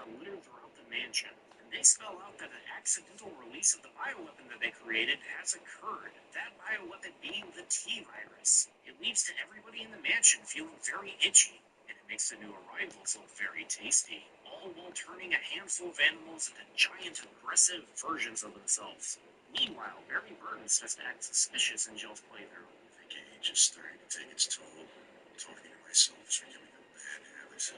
are littered throughout the mansion, and they spell out that an accidental release of the bioweapon that they created has occurred, that bioweapon being the T-virus. It leads to everybody in the mansion feeling very itchy, and it makes the new arrivals look very tasty, all while turning a handful of animals into giant, aggressive versions of themselves. Meanwhile, Barry Burton starts to act suspicious in Jill's playthrough. I think age is starting to take its toll. Talking to myself is becoming a bad habit.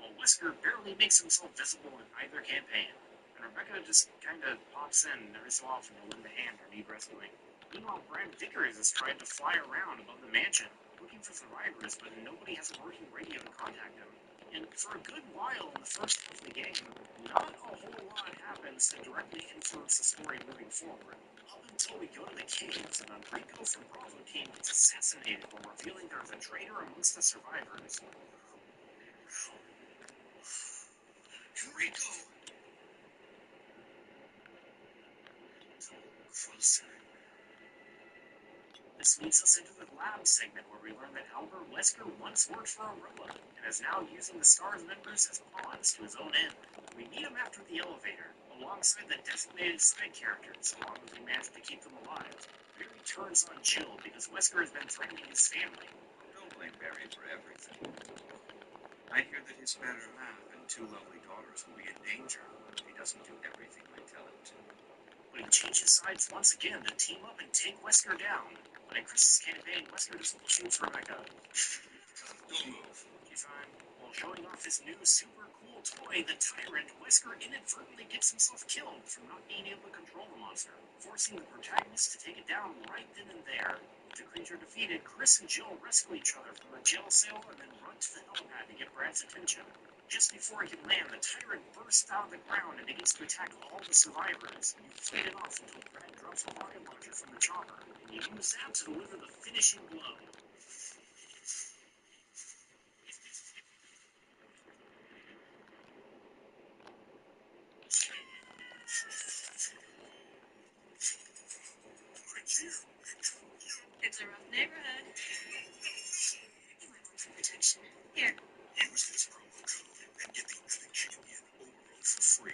While Wesker barely makes himself visible in either campaign, and Rebecca just kinda pops in every so often to lend a hand or need rescuing. Meanwhile, Brad Vickers is trying to fly around above the mansion, looking for survivors, but nobody has a working radio to contact him. And for a good while in the first half of the game, not a whole lot happens to directly influence the story moving forward. Up until we go to the caves and Enrico from Bravo Team gets assassinated while revealing there's a traitor amongst the survivors. Enrico! Closer. This leads us into the lab segment where we learn that Albert Wesker once worked for Umbrella and is now using the STARS members as pawns to his own end. We meet him after the elevator, alongside the designated side characters, along with we manage to keep them alive. Barry turns on Jill because Wesker has been threatening his family. Don't blame Barry for everything. I hear that his better half and two lovely daughters will be in danger if he doesn't do everything I tell him to. But he changes sides once again to team up and take Wesker down. But in Chris's campaign, Wesker just shoots Rebecca. Don't move. She's fine. While showing off his new super cool toy, the Tyrant, Wesker inadvertently gets himself killed from not being able to control the monster, forcing the protagonist to take it down right then and there. With the creature defeated, Chris and Jill rescue each other from the jail cell and then run to the helipad to get Brad's attention. Just before he can land, the Tyrant bursts out of the ground and begins to attack all the survivors. You fight it off until Brad drops a rocket launcher from the chopper, and you use that to deliver the finishing blow. It's a rough neighborhood. You want some protection? Here. Use this promo code and get the Epic Champion Overall for free.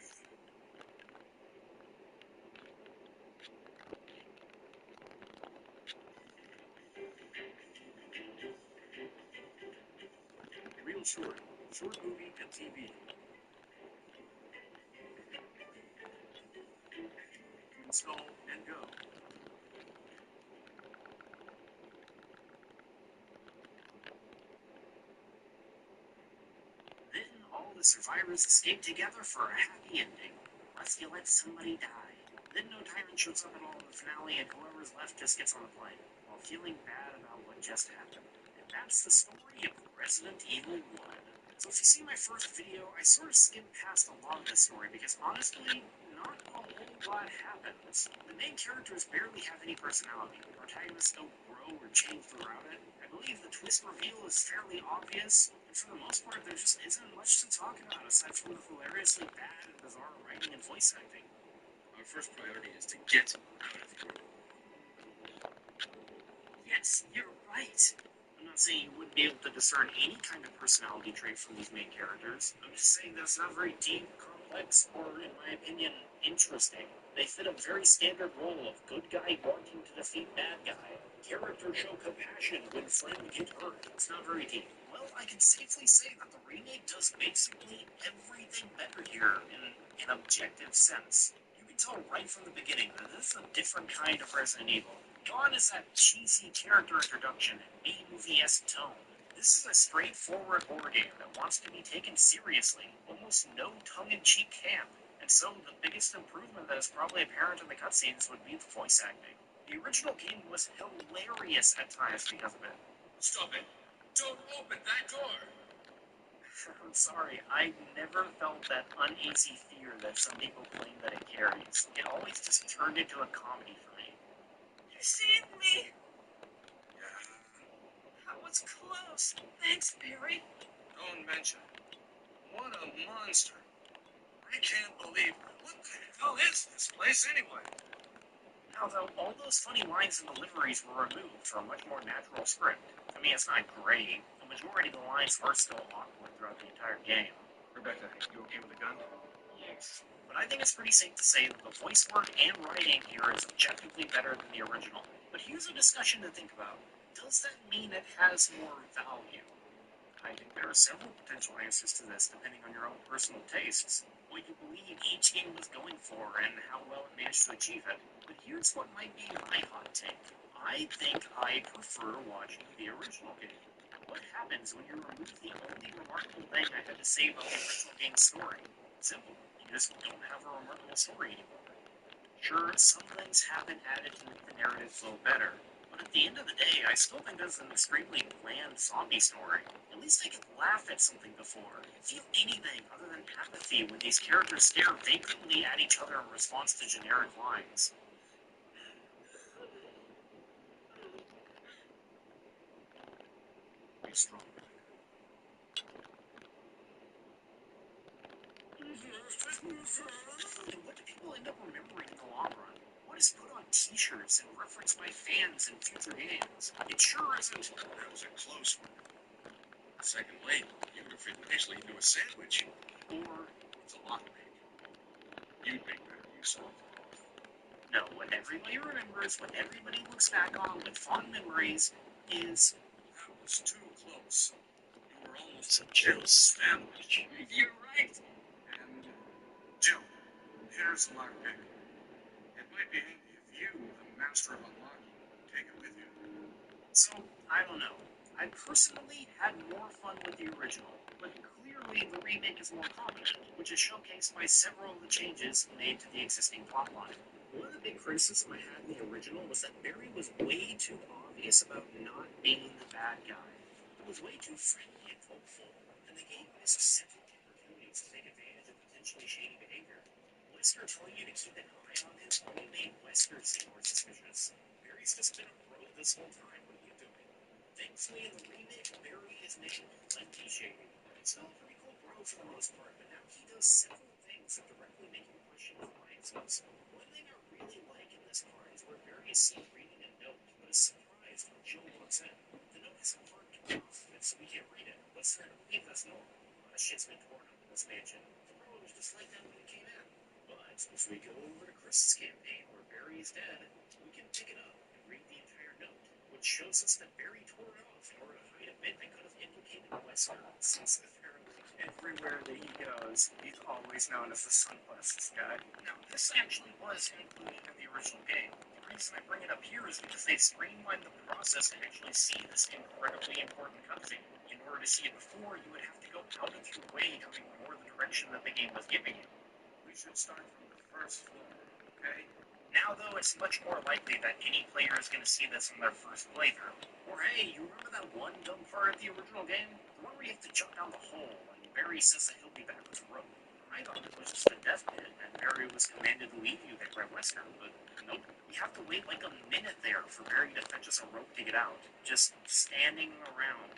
Real Short, short movie and TV. Install and go. Then all the survivors escape together for a happy ending, unless you let somebody die. Then no Tyrant shows up at all in the finale, and whoever's left just gets on the plane, while feeling bad about what just happened. And that's the story of Resident Evil 1. So if you see my first video, I sort of skimmed past a lot of this story because honestly, not a whole lot happens. The main characters barely have any personality. The protagonists don't grow or change throughout it. I believe the twist reveal is fairly obvious, and for the most part, there just isn't much to talk about aside from the hilariously bad and bizarre writing and voice acting. Our first priority is to get out of here. Yes, you're right. I'm not saying you wouldn't be able to discern any kind of personality trait from these main characters. I'm just saying that it's not very deep, complex, or, in my opinion, interesting. They fit a very standard role of good guy wanting to defeat bad guy. Characters show compassion when friend get hurt. It's not very deep. Well, I can safely say that the remake does basically everything better here in an objective sense. You can tell right from the beginning that this is a different kind of Resident Evil. Gone is that cheesy character introduction and B-movie-esque tone. This is a straightforward horror game that wants to be taken seriously, almost no tongue-in-cheek camp. And so the biggest improvement that is probably apparent in the cutscenes would be the voice acting. The original game was hilarious at times because of it. Stop it! Don't open that door! I'm sorry, I never felt that uneasy fear that some people claim that it carries. It always just turned into a comedy for me. You saved me. Yeah. That was close. Thanks, Barry. Don't mention it. What a monster. I can't believe what the hell is this place anyway? Now, though, all those funny lines and deliveries were removed for a much more natural script. I mean, it's not great. The majority of the lines are still awkward throughout the entire game. Rebecca, you okay with the gun? Yes. But I think it's pretty safe to say that the voice work and writing here is objectively better than the original. But here's a discussion to think about. Does that mean it has more value? I think there are several potential answers to this depending on your own personal tastes, what you believe each game was going for, and how well it managed to achieve it. But here's what might be my hot take. I think I prefer watching the original game. What happens when you remove the only remarkable thing I had to say about the original game's story? Simple. You just don't have a remarkable story anymore. Sure, some things have been added to make the narrative flow better, but at the end of the day, I still think this is an extremely bland zombie story. At least I could laugh at something before, feel anything other than apathy when these characters stare vacantly at each other in response to generic lines. Be strong. And what do people end up remembering in the long run? What is put on t-shirts and referenced by fans in future games? It sure isn't. That was a close one. Second lane, you would have fit nicely into a sandwich. Or, It's a lot big. You'd make better use of it. no, what everybody remembers, what everybody looks back on with fond memories, is That was too close. You were almost a Jill sandwich. you're right. And, Jill, here's my pick. It might be handy if you, the master of unlocking, take it with you. So, I don't know. I personally had more fun with the original, but clearly the remake is more competent, which is showcased by several of the changes made to the existing plotline. One of the big criticisms I had in the original was that Barry was way too obvious about not being the bad guy. He was way too friendly and hopeful, and the game missed several opportunities to take advantage of potentially shady behavior. Wesker telling you to keep an eye on him only made Wesker seem more suspicious. Barry's just been a bro this whole time. What are you doing? Thankfully, in the remake, Barry is making plenty shady. He's still a pretty cool bro for the most part, but now he does several things that directly make you question his biases. One thing I really like in this part is where Barry is seen reading a note, but is surprised when Jill walks in. The note is marked off, so we can't read it. Let's leave this normal. Shit's been torn up in this mansion. The world was just like that when it came in. But if we go over to Chris's campaign where Barry is dead, we can pick it up and read the entire note, which shows us that Barry tore it off in order to hide a bit that could have implicated Wesker, since apparently everywhere that he goes, he's always known as the Sunquest guy. Now, this actually was included in the original game. The reason I bring it up here is because they streamlined the process to actually see this incredibly important cutscene. In order to see it before, you would have to go out of your way to ignore the direction that the game was giving you. We should start from the first floor, okay? Now, though, it's much more likely that any player is going to see this on their first playthrough. Or hey, you remember that one dumb part of the original game? The one where you have to jump down the hole, and Barry says that he'll be back with a rope. I thought it was just a death pit, and Barry was commanded to leave you there by Wesker, but nope. You have to wait like a minute there for Barry to fetch us a rope to get out. Just standing around,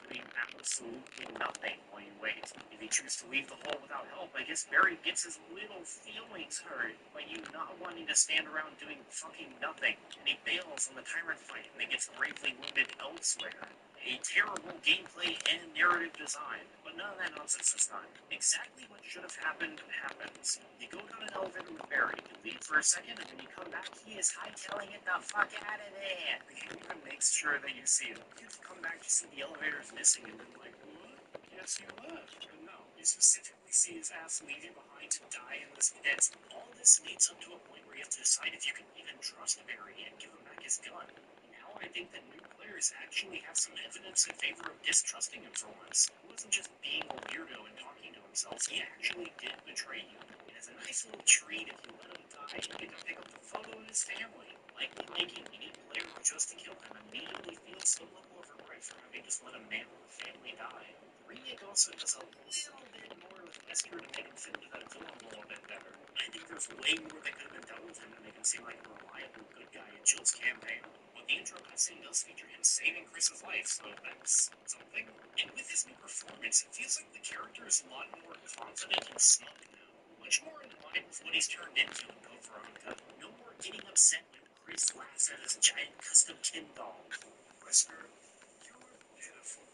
doing absolutely nothing while you wait. If you choose to leave the hole without help, I guess Barry gets his little feelings hurt by you not wanting to stand around doing fucking nothing, and he bails on the tyrant fight and then gets gravely wounded elsewhere. A terrible gameplay and narrative design, but none of that nonsense this time. Exactly what should have happened happens. You go down an elevator with Barry, you leave for a second, and when you come back, he is hightailing it the fuck out of there. The game even makes sure that you see it. You come back, you see the elevator is missing, and you're like, what? Yes, you left. And no, you specifically see his ass leaving behind to die in this pit. All this leads up to a point where you have to decide if you can even trust Barry and give him back his gun. Now I think that new players actually have some evidence in favor of distrusting him for once. He wasn't just being a weirdo and talking to himself, he actually did betray you. And it's a nice little treat if you let him die and get to pick up the photo of his family. Likely making any player who chose to kill him immediately feel some level of regret for having just let a man with a family die. The remake also does a little bit more with Wesker to make him fit into that villain a little bit better. I think there's way more that could have been done with him to make him seem like a reliable good guy in Jill's campaign. But the intro cutscene does feature him saving Chris's life, so that's something. And with his new performance, it feels like the character is a lot more confident and smug now. Much more in line with what he's turned into in Code Veronica. No more getting upset when Chris laughs at his giant custom tin doll. Wesker, you're pitiful.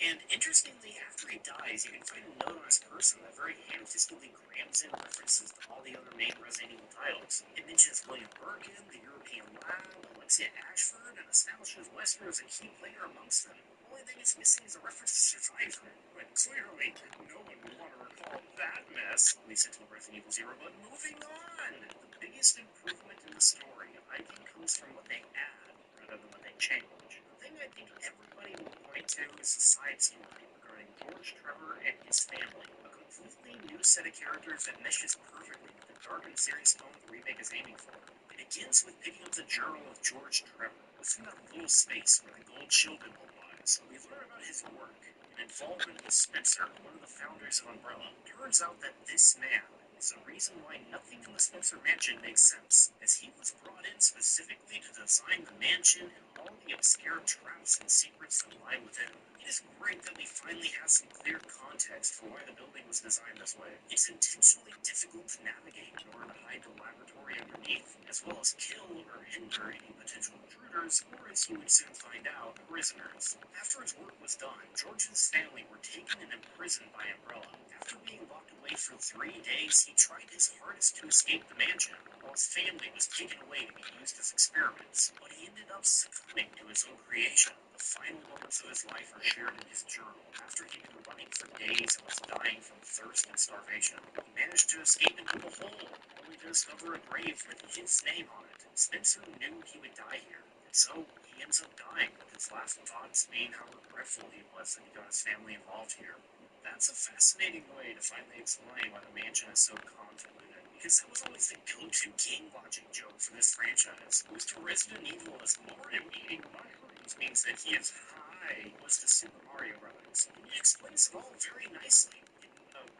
And interestingly, after he dies, you can find a note on his person that very ham-fistedly crams in references to all the other main Resident Evil titles. It mentions William Birkin, the European Lab, Alexia Ashford, and establishes Wesker as a key player amongst them. The only thing it's missing is a reference to Survivor. But clearly, no one would want to recall that mess, at least until Resident Evil Zero. But moving on! The biggest improvement in the story, I think, comes from what they add rather than what they change. The thing I think everybody will point to is the side story regarding George Trevor and his family, a completely new set of characters that meshes perfectly with the dark and serious tone the remake is aiming for. It begins with picking up the journal of George Trevor. Within that little space where the gold shield emblem lies, we learn about his work and involvement with Spencer, one of the founders of Umbrella. Turns out that this man is the reason why nothing in the Spencer mansion makes sense, as he was brought in specifically to design the mansion and all the obscure traps and secrets that lie within. It is great that we finally have some clear context for why the building was designed this way. It's intentionally difficult to navigate in order to hide the laboratory underneath, as well as kill or hinder any potential intruders, or as you would soon find out, prisoners. After his work was done, George's family were taken and imprisoned by Umbrella. After being locked away for 3 days, he tried his hardest to escape the mansion, while his family was taken away to be used as experiments. But he ended up succumbing to his own creation. The final moments of his life are shared in his journal. After he'd been running for days and was dying from thirst and starvation, he managed to escape into the hole, only to discover a grave with his name on it. Spencer knew he would die here, and so he ends up dying, with his last thoughts being how regretful he was that he got his family involved here. That's a fascinating way to finally explain why the mansion is so convoluted, because that was always the go-to game logic joke for this franchise. Goes to Resident Evil as Mario eating mushrooms means that he is high, was to Super Mario Brothers. It explains it all very nicely in a don't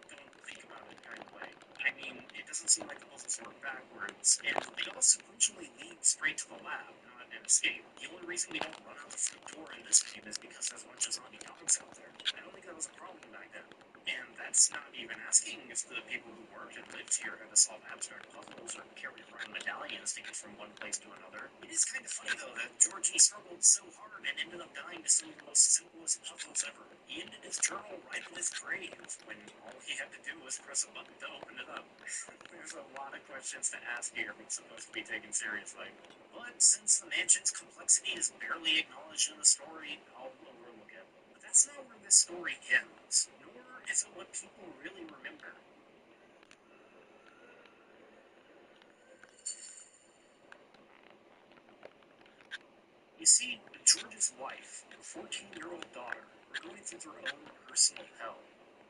think about it kind of way. I mean, it doesn't seem like the puzzles work backwards, and they all sequentially lead straight to the lab, not an escape. The only reason we don't run out the front door in this game is because there's a bunch of zombie dogs out there. I don't think that was a problem back then. And that's not even asking if the people who worked and lived here had to solve abstract puzzles or carry around medallions to get from one place to another. It is kind of funny, though, that Georgie struggled so hard and ended up dying to some of the most simplest puzzles ever. He ended his journal right in his grave, when all he had to do was press a button to open it up. There's a lot of questions to ask here if it's supposed to be taken seriously. But since the mansion's complexity is barely acknowledged in the story, I'll overlook it. But that's not where this story ends, nor is it what people really remember. You see, George's wife and 14-year-old daughter were going through their own personal hell.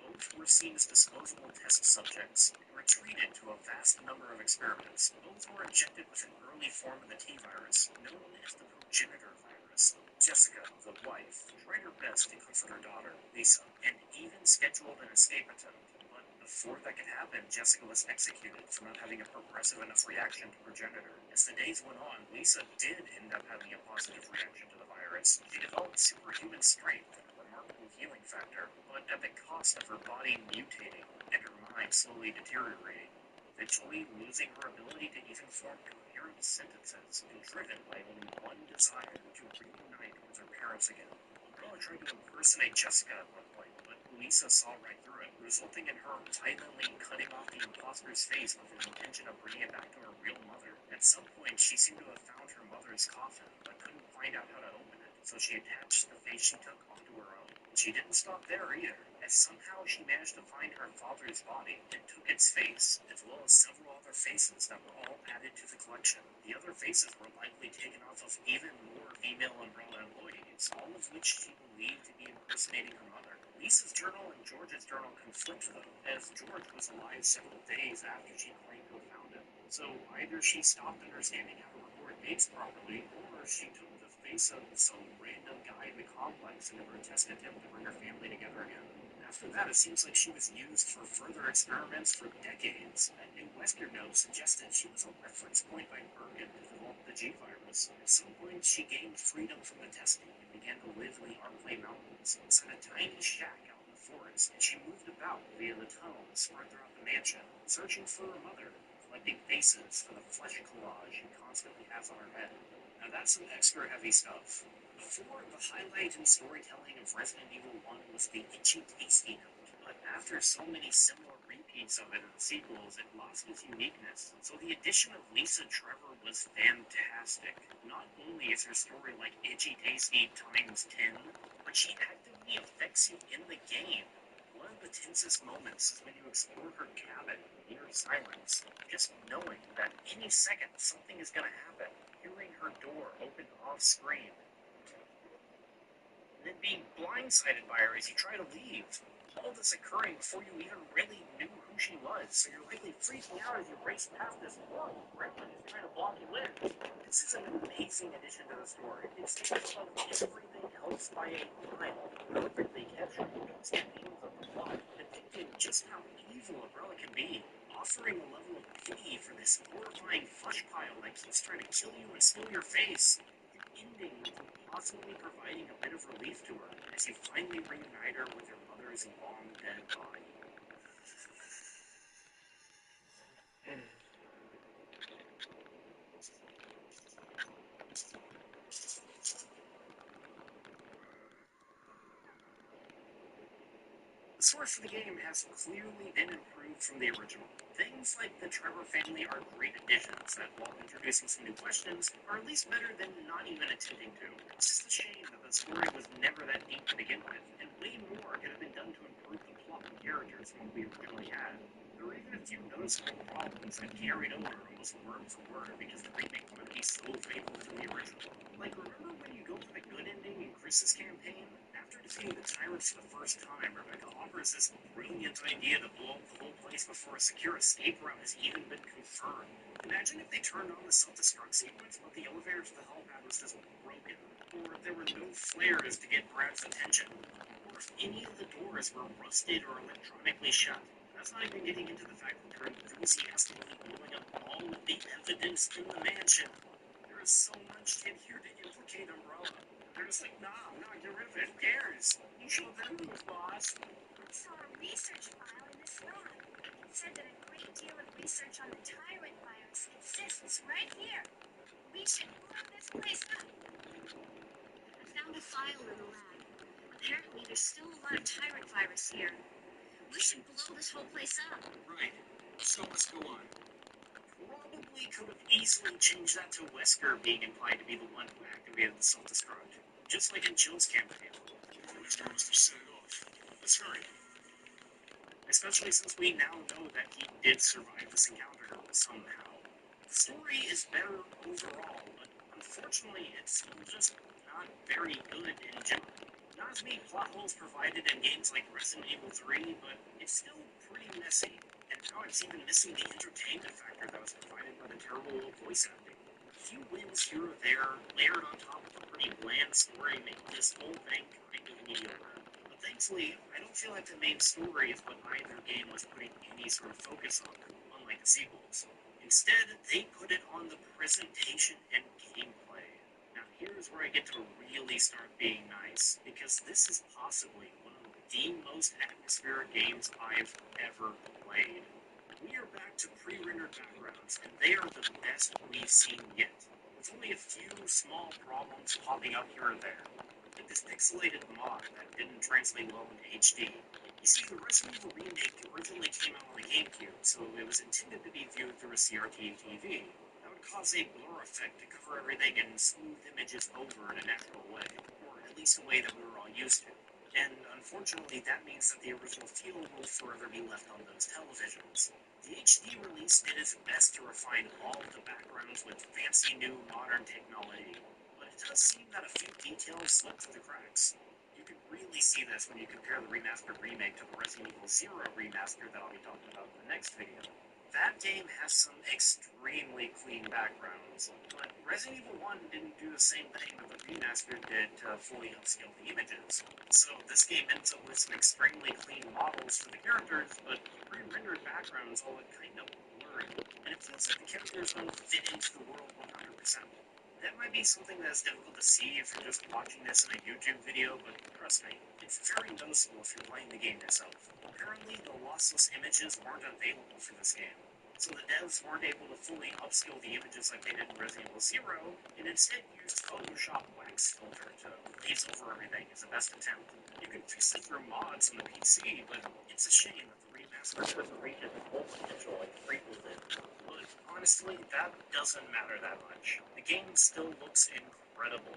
Both were seen as disposable test subjects and were treated to a vast number of experiments. Both were injected with an early form of the T-virus, known as the progenitor virus. Jessica, the wife, tried her best to comfort her daughter, Lisa, and even scheduled an escape attempt. But before that could happen, Jessica was executed for not having a progressive enough reaction to progenitor. As the days went on, Lisa did end up having a positive reaction to the virus. She developed superhuman strength and a remarkable healing factor, but at the cost of her body mutating and her mind slowly deteriorating, eventually losing her ability to even form coherent sentences, and driven by only one desire to reunite with her parents again. Umbrella tried to impersonate Jessica at one point, but Lisa saw right through it, resulting in her violently cutting off the imposter's face with the intention of bringing it back to her real mother. At some point, she seemed to have found her mother's coffin, but couldn't find out how to open it, so she attached the face she took onto her own. She didn't stop there either, as somehow she managed to find her father's body and took its face, as well as several other faces that were all added to the collection. The other faces were likely taken off of even more female Umbrella employees, all of which she believed to be impersonating her mother. Lisa's journal and George's journal conflict, though, as George was alive several days after she claimed to have found him. So either she stopped understanding how to record dates properly, or she took the face of some random guy in the complex in a grotesque attempt to bring her family together again. After that, it seems like she was used for further experiments for decades. A new Wesker note suggested she was a reference point by Birkin to develop the G-virus. At some point, she gained freedom from the testing and began to live in the Arklay Mountains, inside a tiny shack out in the forest, and she moved about via the tunnels spread throughout the mansion, searching for her mother, collecting faces for the flesh collage she constantly has on her head. Now that's some extra heavy stuff. Before, the highlight in storytelling of Resident Evil 1 was the itchy tasty note, but after so many similar repeats of it in the sequels, it lost its uniqueness. So the addition of Lisa Trevor was fantastic. Not only is her story like itchy tasty times 10, but she actively affects you in the game. One of the tensest moments is when you explore her cabin near silence, just knowing that any second something is gonna happen, hearing her door open off screen, and then being blindsided by her as you try to leave. All this occurring before you even really knew who she was, so you're likely freaking out as you race past this horrible gremlin who's trying to block you in. This is an amazing addition to the story. It's just above everything else by a mile, perfectly capturing those themes of the plot, depicting just how evil Umbrella can be, offering a level of pity for this horrifying flesh pile that keeps trying to kill you and steal your face, and ending with possibly providing a bit of relief to her as you finally reunite her with her mother's long-dead body. The source for the game has clearly been improved from the original. Things like the Trevor family are great additions that, while introducing some new questions, are at least better than not even attempting to. It's just a shame that the story was never that deep to begin with, and way more could have been done to improve the plot and characters from what we originally had. There were even a few noticeable problems that carried over almost word for word because the remake wanted to be so faithful to the original. Like, remember when you go for the good ending in Chris's campaign? After defeating the tyrants for the first time, Rebecca offers this brilliant idea to blow up the whole place before a secure escape route has even been confirmed. Imagine if they turned on the self-destruct sequence, but the elevator to the helipad was just broken, or if there were no flares to get Brad's attention, or if any of the doors were rusted or electronically shut. That's not even getting into the fact that they're enthusiastically blowing up all of the evidence in the mansion. There is so much here to implicate Umbrella. They're just like, nah, get rid of it. Who cares? You show them who's boss. I saw a research file in this lab. It said that a great deal of research on the tyrant virus exists right here. We should blow this place up. I found a file in the lab. Apparently, there's still a lot of tyrant virus here. We should blow this whole place up. Right. So let's go on. Probably could have easily changed that to Wesker being implied to be the one who activated the self-destruct. Just like in Jill's campaign. Wesker must have set it off. Let's hurry. Especially since we now know that he did survive this encounter somehow. The story is better overall, but unfortunately it's just not very good in general. Not as many plot holes provided in games like Resident Evil 3, but it's still pretty messy. And now it's even missing the entertainment factor that was provided by the terrible voice acting. A few wins here or there, layered on top of a pretty bland story, make this whole thing kind of mediocre. But thankfully, I don't feel like the main story is what either game was putting any sort of focus on, unlike the sequels. Instead, they put it on the presentation and gameplay. Now here's where I get to really start being nice, because this is possibly one of the most atmospheric games I've ever played. We are back to pre-rendered backgrounds, and they are the best we've seen yet, with only a few small problems popping up here and there. Like this pixelated mod that didn't translate well into HD. You see, the Resident Evil remake originally came out on the GameCube, so it was intended to be viewed through a CRT TV. That would cause a blur effect to cover everything and smooth images over in a natural way, or at least a way that we were all used to. And unfortunately, that means that the original feel will forever be left on those televisions. The HD release did its best to refine all of the backgrounds with fancy new modern technology, but it does seem that a few details slipped through the cracks. You can really see this when you compare the remastered remake to the Resident Evil Zero remaster that I'll be talking about in the next video. That game has some extremely clean backgrounds, but Resident Evil 1 didn't do the same thing that the remaster did to fully upscale the images. So this game ends up with some extremely clean models for the characters, but pre-rendered backgrounds all look kind of blurry, and it feels like the characters don't fit into the world 100%. That might be something that's difficult to see if you're just watching this in a YouTube video, but trust me, it's very noticeable if you're playing the game yourself. Apparently, the lossless images aren't available for this game. So the devs weren't able to fully upscale the images like they did in Resident Evil Zero, and instead used Photoshop wax filter to glaze over everything as a best attempt. You can fix it through mods on the PC, but it's a shame that the remaster couldn't reach its full potential like the prequel did. But honestly, that doesn't matter that much. The game still looks incredible.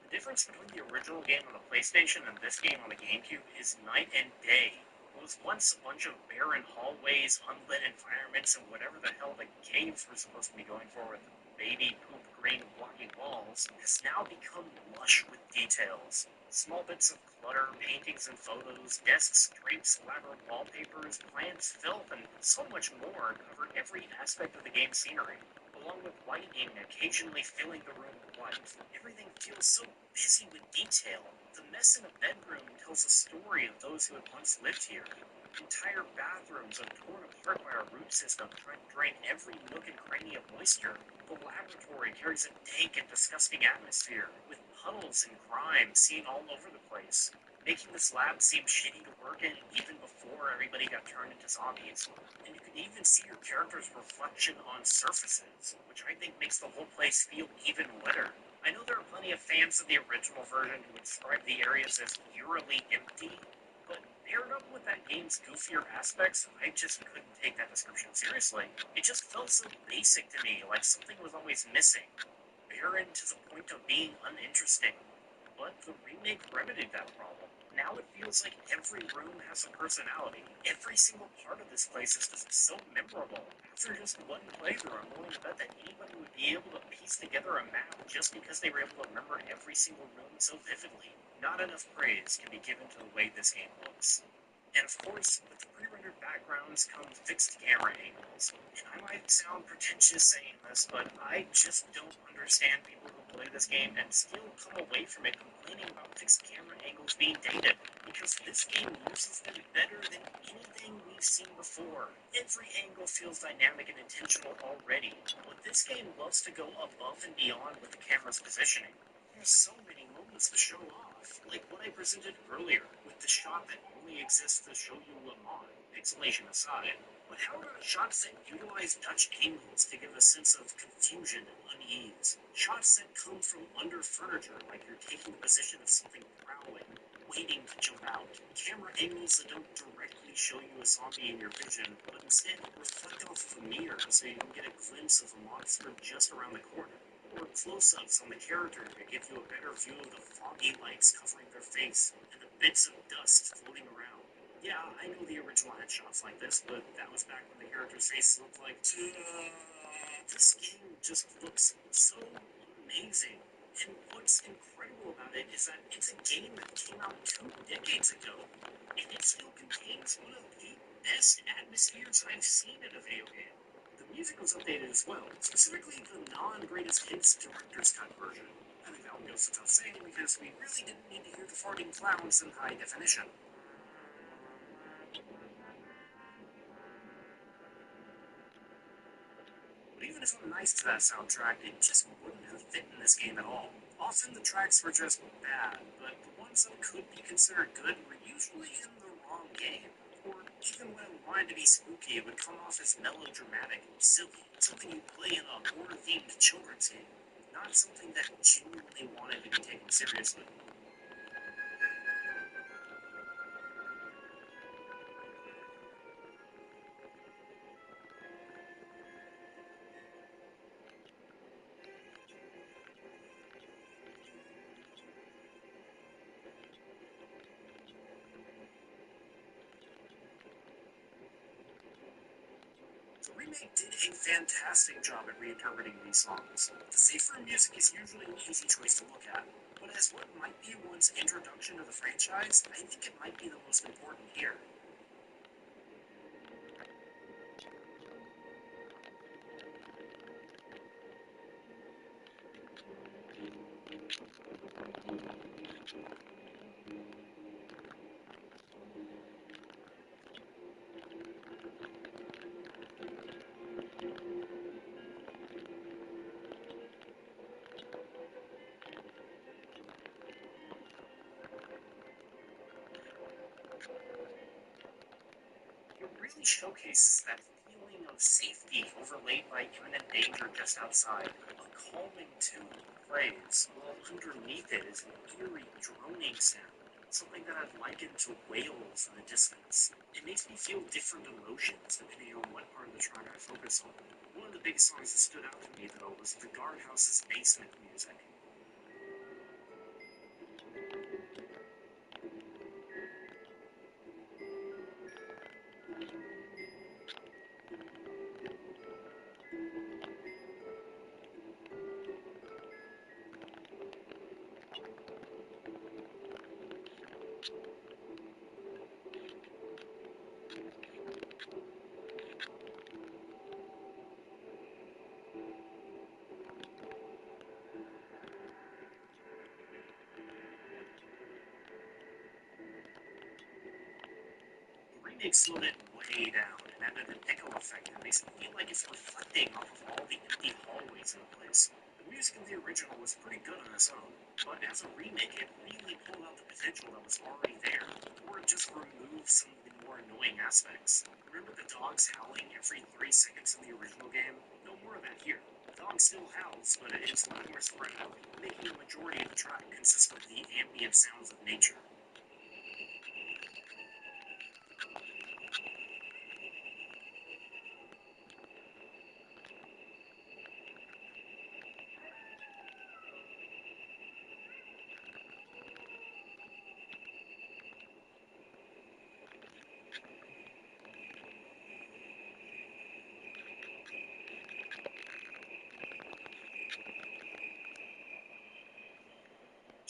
The difference between the original game on the PlayStation and this game on the GameCube is night and day. It was once a bunch of barren hallways, unlit environments, and whatever the hell the caves were supposed to be going for with the baby poop green blocky walls, has now become lush with details. Small bits of clutter, paintings and photos, desks, drapes, elaborate wallpapers, plants, filth, and so much more cover every aspect of the game's scenery, along with lighting occasionally filling the room with light. Everything feels so busy with detail. The mess in a bedroom tells a story of those who had once lived here. Entire bathrooms are torn apart by our root system, trying to drain every nook and cranny of moisture. The laboratory carries a dank and disgusting atmosphere, with puddles and grime seen all over the place, making this lab seem shitty to work in even before everybody got turned into zombies. And you can even see your character's reflection on surfaces, which I think makes the whole place feel even wetter. I know there are plenty of fans of the original version who would describe the areas as eerily empty, but paired up with that game's goofier aspects, I just couldn't take that description seriously. It just felt so basic to me, like something was always missing. Barren to the point of being uninteresting. But the remake remedied that problem. Now it feels like every room has a personality. Every single part of this place is just so memorable. After just one playthrough, I'm willing to bet that anybody would be able to piece together a map just because they were able to remember every single room so vividly. Not enough praise can be given to the way this game looks. And of course, with the pre-rendered backgrounds come fixed camera angles. And I might sound pretentious saying this, but I just don't understand people who play this game and still come away from it complaining about fixed camera angles being dated, because this game uses them better than anything we've seen before. Every angle feels dynamic and intentional already, but this game loves to go above and beyond with the camera's positioning. There's so many moments to show off, like what I presented earlier, with the shot that only exists to show you Lamont, pixelation aside. But how about shots that utilize Dutch angles to give a sense of confusion and unease? Shots that come from under furniture, like you're taking the position of something prowling, waiting to jump out. Camera angles that don't directly show you a zombie in your vision, but instead reflect off of a mirror so you can get a glimpse of a monster just around the corner. Or close-ups on the character to give you a better view of the foggy lights covering their face and the bits of dust floating around. Yeah, I know the original had shots like this, but that was back when the character's face looked like, this game just looks so amazing. And what's incredible about it is that it's a game that came out 2 decades ago, and it still contains one of the best atmospheres I've seen in a video game. The music was updated as well, specifically the non-greatest hits director's cut version. I think that one goes without saying because we really didn't need to hear the farting clowns in high definition. But even if I'm nice to that soundtrack, it just wouldn't have fit in this game at all. Often the tracks were just bad, but the ones that could be considered good were usually in the wrong game. Or even when it wanted to be spooky, it would come off as melodramatic and silly, something you play in a horror-themed children's game, not something that genuinely wanted to be taken seriously. The remake did a fantastic job at reinterpreting these songs. The safer music is usually an easy choice to look at, but as what might be one's introduction to the franchise, I think it might be the most important here. really showcases that feeling of safety overlaid by imminent danger just outside, a calming tune that plays, while underneath it is an eerie droning sound, something that I've likened to whales in the distance. It makes me feel different emotions depending on what part of the track I focus on. One of the big songs that stood out to me, though, was the guardhouse's basement music. The remake slowed it way down and added an echo effect that makes it feel like it's reflecting off of all the empty hallways in the place. The music in the original was pretty good on its own, but as a remake, it really pulled out the potential that was already there, or it just removed some of the more annoying aspects. Remember the dogs howling every 3 seconds in the original game? No more of that here. The dog still howls, but it's a lot more spread out, making the majority of the track consist of the ambient sounds of nature.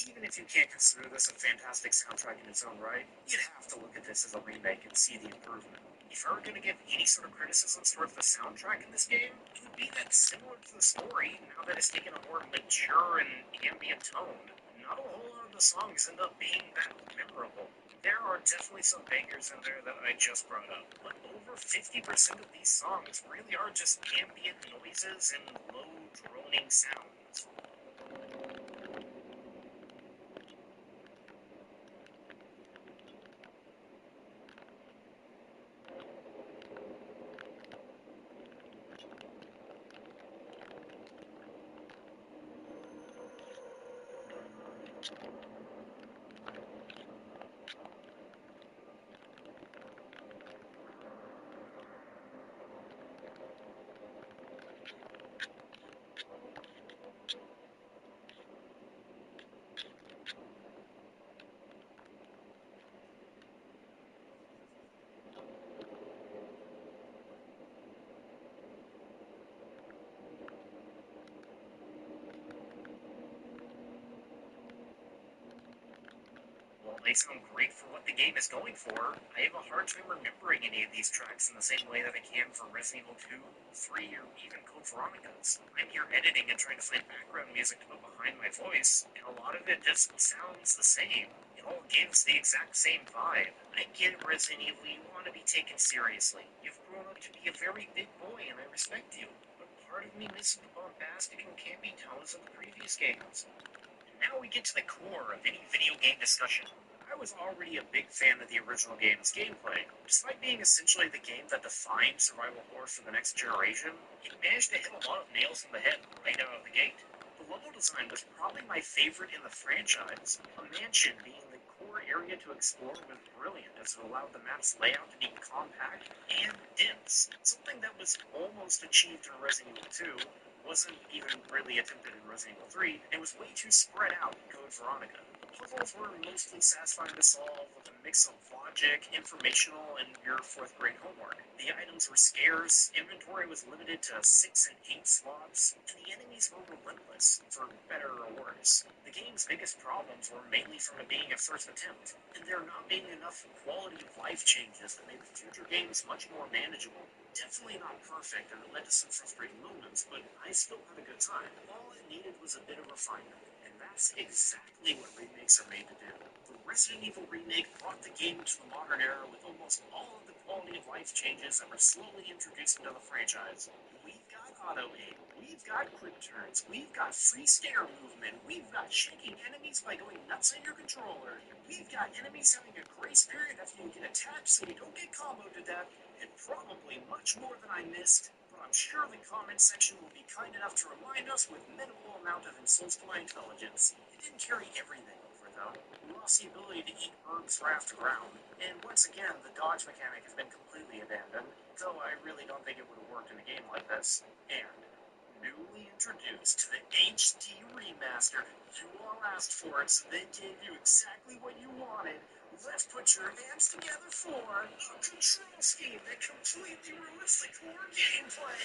Even if you can't consider this a fantastic soundtrack in its own right, you'd have to look at this as a remake and see the improvement. If I were going to give any sort of criticisms towards the soundtrack in this game, it would be that similar to the story, now that it's taken a more mature and ambient tone, not a whole lot of the songs end up being that memorable. There are definitely some bangers in there that I just brought up, but over 50% of these songs really are just ambient noises and low droning sounds. While they sound great for what the game is going for, I have a hard time remembering any of these tracks in the same way that I can for Resident Evil 2, 3, or even Code Veronica's. I'm here editing and trying to find background music to put behind my voice, and a lot of it just sounds the same. It all gives the exact same vibe. I get Resident Evil, you want to be taken seriously. You've grown up to be a very big boy, and I respect you. But part of me misses the bombastic and campy tones of the previous games. Now we get to the core of any video game discussion. I was already a big fan of the original game's gameplay. Despite being essentially the game that defined survival horror for the next generation, it managed to hit a lot of nails on the head right out of the gate. The level design was probably my favorite in the franchise. A mansion being the core area to explore was brilliant as it allowed the map's layout to be compact and dense, something that was almost achieved in Resident Evil 2, wasn't even really attempted in Resident Evil 3, and was way too spread out in Code Veronica. The puzzles were mostly satisfying to solve with a mix of logic, informational, and your 4th grade homework. The items were scarce, inventory was limited to 6 and 8 slots, and the enemies were relentless, for better or worse. The game's biggest problems were mainly from it being a first attempt, and there not being enough quality of life changes that made the future games much more manageable. Definitely not perfect, and it led to some frustrating moments, but I still had a good time. All it needed was a bit of refinement, and that's exactly what remakes are made to do. The Resident Evil remake brought the game to the modern era with almost all of the quality of life changes that were slowly introduced into the franchise. We've got auto aim, we've got quick turns, we've got free stare movement, we've got shaking enemies by going nuts on your controller, we've got enemies having a grace period after you get attacked so you don't get comboed to death, and probably much more than I missed, but I'm sure the comment section will be kind enough to remind us with minimal amount of insults to my intelligence. It didn't carry everything over, though. We lost the ability to eat herbs right off the ground, and once again, the dodge mechanic has been completely abandoned, though I really don't think it would have worked in a game like this. And newly introduced to the HD remaster, you all asked for it, so they gave you exactly what you wanted. Let's put your hands together for a control scheme that completely ruins the core gameplay.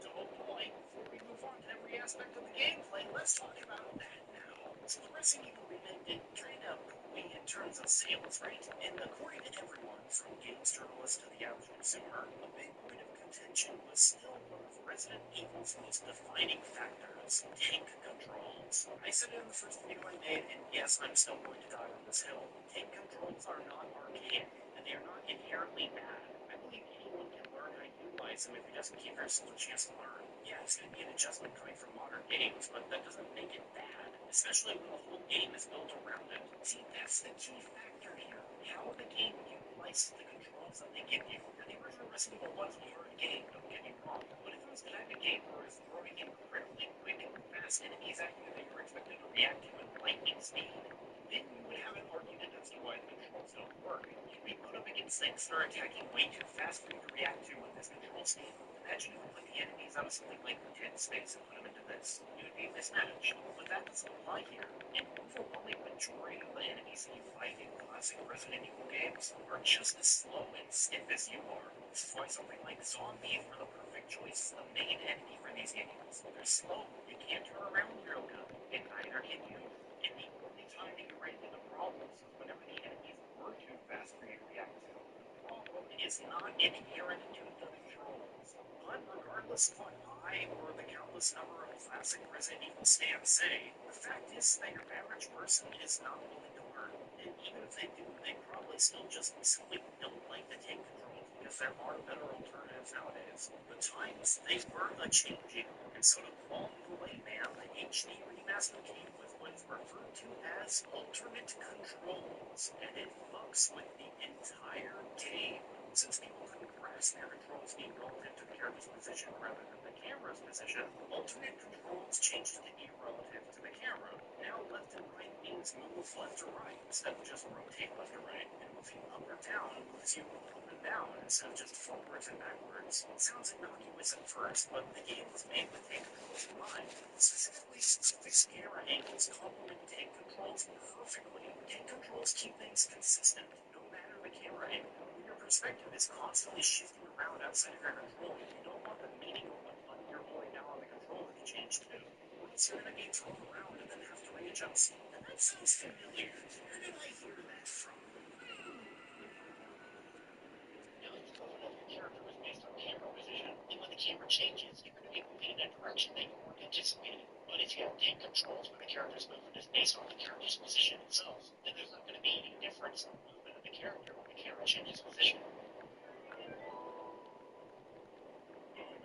Oh boy, before we move on to every aspect of the gameplay, let's talk about that now. So the Resident Evil remake did kind of poorly in terms of sales, right? And according to everyone, from games journalists to the average consumer, a big point of contention was still one of Resident Evil's most defining factors: tank controls. I said it in the first video I made, and yes, I'm still going to die on this hill. Tank controls are not archaic, and they are not inherently bad. I believe anyone can learn how to utilize them if he doesn't give yourself a chance to learn. Yeah, it's going to be an adjustment coming from modern games, but that doesn't make it bad, especially when the whole game is built around it. See, that's the key factor here. How the game utilizes the controls that they give you. And the original Resident Evil was a hard game, don't get me wrong, but if it was the type of game where it's throwing incredibly quick and fast enemies at you that you're expected to react to at lightning speed, then you would have an argument as to why the controls don't work. You'd be put up against things that are attacking way too fast for you to react to with this control scheme. Imagine if we put the enemies out of something like Dead Space and put them into this. You would be mismatched. But that doesn't apply here. An overwhelming majority of the enemies that you fight in classic Resident Evil games are just as slow and stiff as you are. This is why something like zombies were the perfect choice as the main enemy for these games. They're slow, you can't turn around real good, and neither can you. And the only time that you run into problems is whenever the enemies were too fast for you to react to. The problem is not inherent to the controls. But regardless of what I or the countless number of classic Resident Evil fans say, the fact is that your average person is not willing to learn. And even if they do, they probably still just simply don't like the tank controls because there are better alternatives nowadays. The times, they were a-changing, and so to qualm the layman, the HD remaster came with what is referred to as alternate controls, and it fucks with the entire game. Since people couldn't grasp their controls being relative to the character's position rather than the camera's position, alternate controls changed to be relative to the camera. Now left and right means move left or right instead of just rotate left or right, and moving up or down moves you up and down instead of just forwards and backwards. It sounds innocuous at first, but the game was made with tank controls in mind. Specifically, specific camera angles complement tank controls perfectly. Tank controls keep things consistent, no matter the camera angle. Perspective is constantly shifting around outside of your control. You don't want the meaning of what button you're holding down on the controller to change to. Or else you're going to be thrown around and then have to readjust. And that sounds familiar. Where did I hear that from? Now, you know that your character is based on camera position, and when the camera changes, you're going to be moving in a direction that you weren't anticipating. But if you have tank controls where the character's movement is based on the character's position itself, then there's not going to be any difference in the movement of the character when the camera changes position. Oh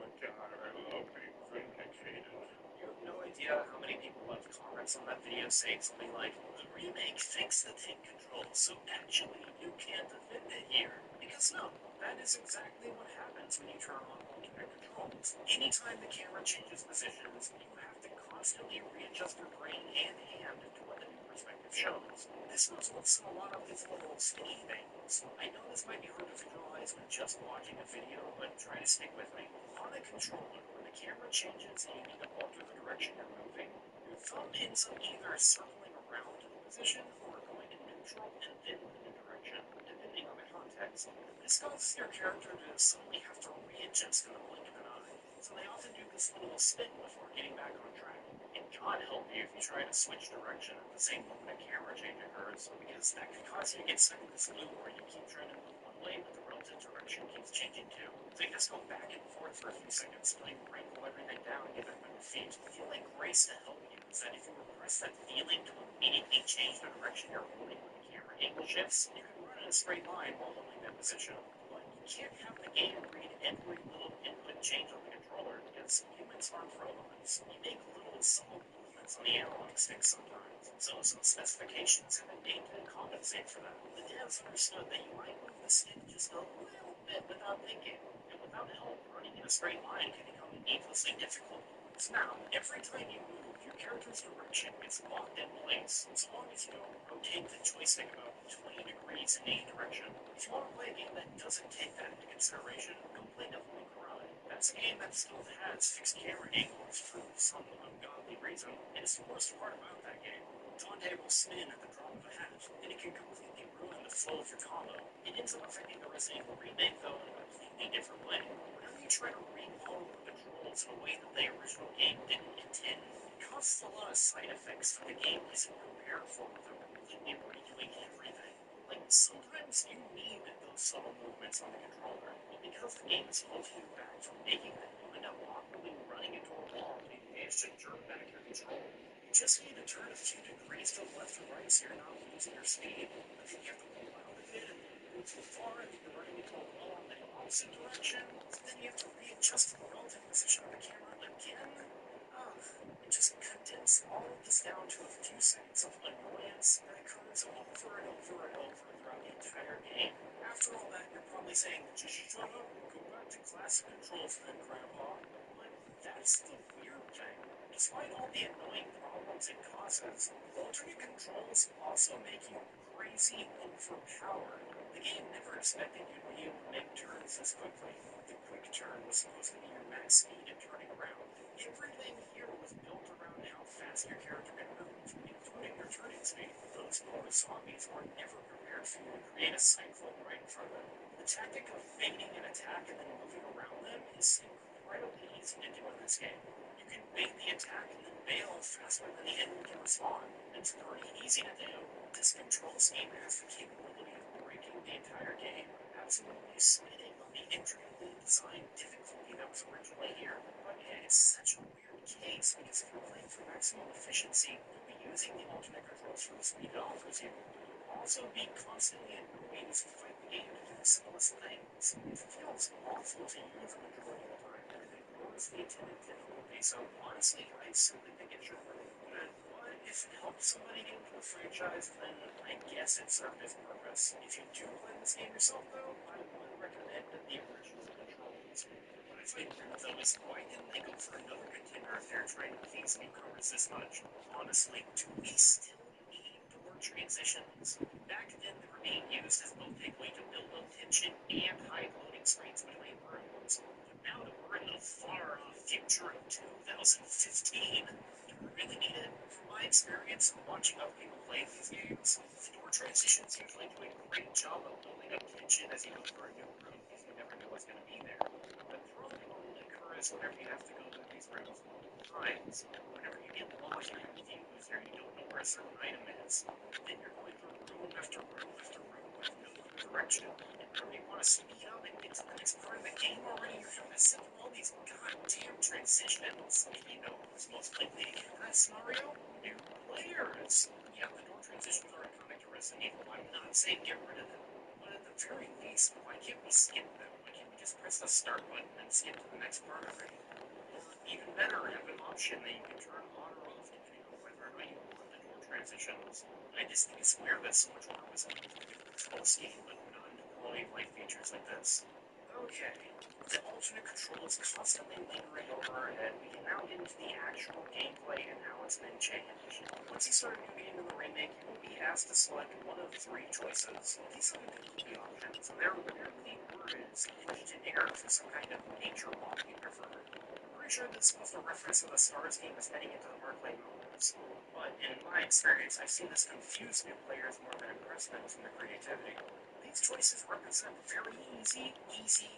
my god, I love being vindicated. You have no idea how many people left comments on that video saying something like, the remake fixed the tank controls, so actually you can't defend it here. Because no, that is exactly what happens when you turn on alternate controls. Anytime the camera changes positions, you have to constantly readjust your brain and hand to what the new perspective shows. This results in a lot of these little sneaky things. I know this might be hard to visualize when just watching a video, but try to stick with me. On a controller, when the camera changes and you need to alter the direction you're moving, your thumb ends up either circling around to the position or going to neutral and then in a direction, depending on the context. This causes your character to suddenly have to readjust in the blink of an eye, so they often do this little spin before getting back on track. And God help you if you try to switch direction at the same moment a camera change occurs, because that could cause you to get stuck in this loop where you keep trying to move one way, but the relative direction keeps changing too. So you just go back and forth for a few seconds until you wrangle everything down and get back on your feet. The feeling Grace to help you is that if you repress that feeling to immediately change the direction you're holding when the camera angle shifts, you can run in a straight line while holding that position. But you can't have the game read every little input change on the controller, because humans aren't robots. You make little subtle movements depends on the analog stick sometimes, so some specifications have been made to compensate for that. The devs understood that you might move the stick just a little bit without thinking, and without help, running in a straight line can become needlessly difficult. So now, every time you move, your character's direction is locked in place, so long as you don't rotate the joystick about 20 degrees in any direction. If you want to play a game that doesn't take that into consideration, go play Devil May Cry. That's a game that still has fixed camera angles for some ungodly reason, and it's the worst part about that game. Dante will spin at the drop of a hat, and it can completely ruin the flow of your combo. It ends up affecting the Resident Evil remake, though, in a completely different way. Whenever you try to recode the controls in a way that the original game didn't intend, it causes a lot of side effects that the game isn't prepared for without completely redoing everything. Like, sometimes you need those subtle movements on the controller, but because the game is holding you back from making them, you end up awkwardly running into a wall and you manage to jerk back your control. You just need to turn a few degrees to the left or right so you're not losing your speed, but then you have to pull out of it and move too far and you're running into a wall in the opposite direction, so then you have to readjust the relative position of the camera again. It just condensed all of this down to a few seconds of annoyance that occurs over and over and over throughout the entire game. After all that, you're probably saying, just shut up and go back to classic controls then, Grandpa. But that's the weird thing. Despite all the annoying problems it causes, alternate controls also make you crazy overpowered. The game never expected you to be able to make turns this quickly. The quick turn was supposed to be your max speed in turning around. Everything here was built around how fast your character can move, including your turning speed. Those bonus zombies were never prepared for you to create a cyclone right in front of them. The tactic of baiting an attack and then moving around them is incredibly easy to do in this game. You can bait the attack and then bail faster than the enemy can respond. It's pretty easy to do. This control scheme has the capability of breaking the entire game, absolutely spitting on the intricately designed difficulty that was originally here. But it's such a weird case because if you're playing for maximum efficiency, you'll be using the alternate controls for the speed it offers you. You'll also be constantly annoyed as you fight the game to do the simplest things. It feels awful to use the majority of the time, and it ignores the intended difficulty, so honestly, I simply think it should really good. But if it helps somebody get into the franchise, then I guess it served its purpose. If you do play this game yourself, though, I would recommend the original controls. What I find weird, though, is why didn't they go for another contender if they're trying to please newcomers this much? Honestly, do we still need door transitions? Back then, they were being used as both a way to build up tension and hide loading screens between rooms. But now that we're in the far-off future of 2015, do we really need it? From my experience watching other people play these games, the door transitions usually do a great job of building up tension as you go through a new room because you never know what's going to be there. But the problem occurs whenever you have to go through these rooms multiple times. Whenever you get lost or confused or you don't know where a certain item is, then you're going through room after room after room with no clear direction. And whenever you want to speed up and get to the next part of the game already, you're having to sit through all these goddamn transitions. And you know who's most likely to get in that scenario? New players. Yeah, the door transitions are iconic to Resident Evil. I'm not saying get rid of them. But at the very least, why can't we skip them? Why can't we just press the start button and skip to the next part of it? Or even better, have an option that you can turn on or off depending on whether or not you want the door transitions. I just think it's weird that so much work was put into the control scheme, but not into quality of life features like this. Okay, with the alternate controls constantly lingering over our head, we can now get into the actual gameplay and how it's been changed. Once you start a new game in the remake, you will be asked to select one of three choices. These are the difficulty options, and they're rarely worded as engineered for some kind of nature walk you prefer. I'm pretty sure this was a reference to the Stars game is heading into the Arclight modes, but in my experience, I've seen this confuse new players more than impress them from the creativity. These choices represent very easy,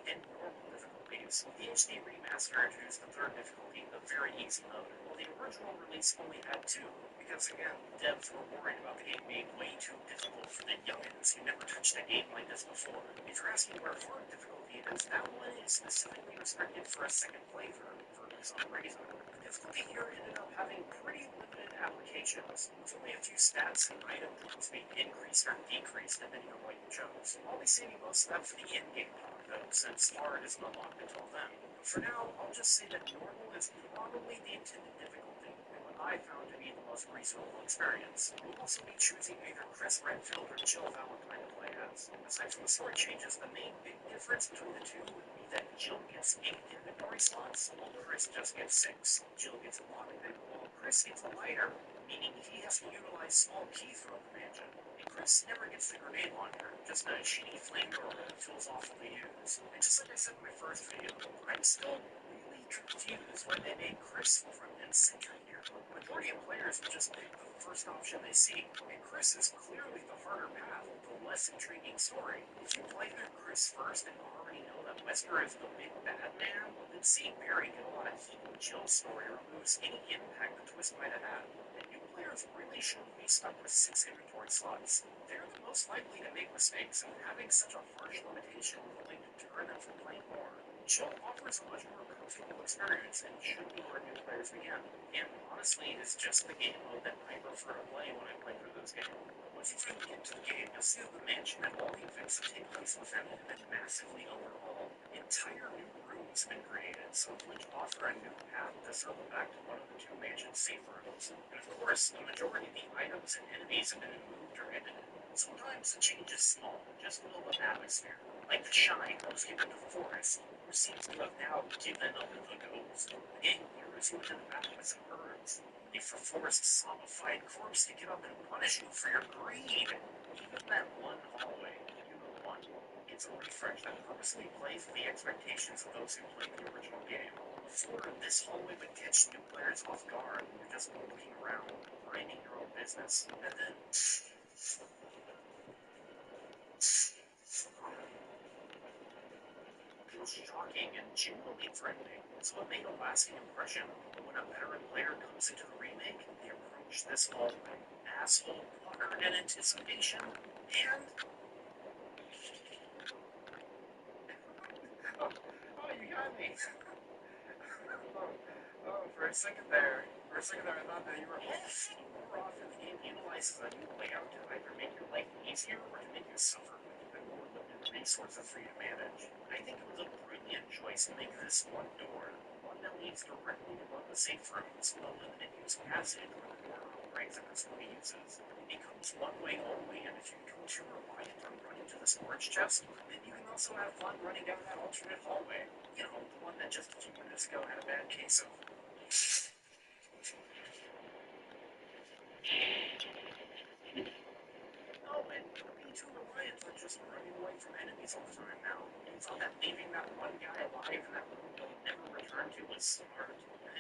and normal difficulties. The HD remaster introduced the third difficulty, the very easy mode, while the original release only had two, because again, devs were worried about the game being way too difficult for the youngins who never touched a game like this before. If you're asking where hard difficulty is, that one is specifically restricted for a second playthrough, for some reason. The difficulty here ended up having pretty limited applications, with only a few stats and item drops being increased or decreased depending on what you chose. I'll be saving most of that for the in-game talk though, since hard isn't unlocked until then. But for now, I'll just say that normal is probably the intended difficulty, and what I found to be the most reasonable experience. We'll also be choosing either Chris Redfield or Jill Valentine to play as. Aside from the story changes, the main big difference between the two would be that Jill gets 8 inventory slots, while Chris just gets 6. Jill gets a lot of it, while Chris gets a lighter, meaning he has to utilize small keys throughout the mansion. And Chris never gets the grenade launcher, just a shitty flamethrower that feels awful to use. And just like I said in my first video, I'm still really confused why they made Chris front and center here. The majority of players will just pick the first option they see, and Chris is clearly the harder path, the less intriguing story. If you play through Chris first and already know that Wesker is the big bad man, then seeing Barry get a lot of heat in Jill's story removes any impact the twist might have had. And new players really shouldn't be stuck with 6 inventory slots. They're the most likely to make mistakes, and having such a harsh limitation will only deter them from playing more. Jill offers a much more comfortable experience and should be where new players begin. And honestly, it's just the game mode that I prefer to play when I play through this game. Once you finally get to the game, you'll see that the mansion and all the events that take place within it have been massively overhauled. Entire new rooms have been created, some of which offer a new path to circle back to one of the 2 mansion's safe rooms. And of course, the majority of the items and enemies have been moved or edited. Sometimes the change is small, just a little atmosphere, like the shine that was given to Forrest, who seems to have now given up the ghost. The game lures you into the back with some herbs, only for Forrest's zombified corpse to get up and punish you for your greed. Even that one hallway, you know the one, it's a refresh that purposely plays the expectations of those who played the original game. Before, this hallway would catch new players off guard when you're just looking around, minding your own business, and then it was shocking and genuinely threatening, so it made a lasting impression. When a veteran player comes into the remake, they approach this hallway, asshole puckered in anticipation, and oh, you got me. For a second there, I thought that you were more often the game utilizes a new layout to either make your life easier or to make you suffer with even more limited resources for you to manage. I think it was a brilliant choice to make this one door, one that leads directly to one of the safe rooms, a limited use passage where the door operates and slowly uses. It becomes one way only, and if you become too reliant on running to the storage chest, then you can also have fun running down that alternate hallway. You know, the one that just a few minutes ago had a bad case of. Oh, and don't be too reliant on just running away from enemies all the time now. You thought that leaving that one guy alive in that room you'll never return to was smart.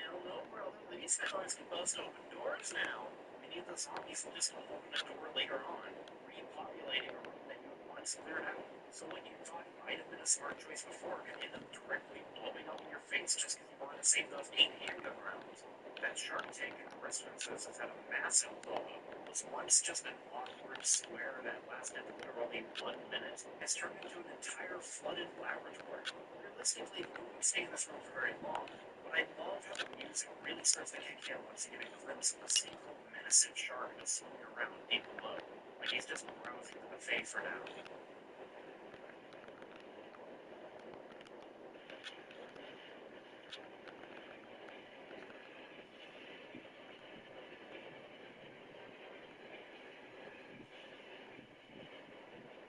Hell no, brother. These fellas can bust open doors now. Many of the zombies will just open a door later on, repopulating a room that you had once cleared out. So what you thought might have been a smart choice before can end up directly blowing up in your face just because you wanted to save those 8 handgun rounds. That shark tank in the restaurant says has had a massive blow-up. Was once just an awkward square that lasted literally 1 minute, has turned into an entire flooded laboratory. Realistically, you wouldn't stay in this room for very long, but I love how the music really starts to kick in once you get a glimpse of the single menacing shark that's swimming around deep below. Like he's just browsing the buffet for now.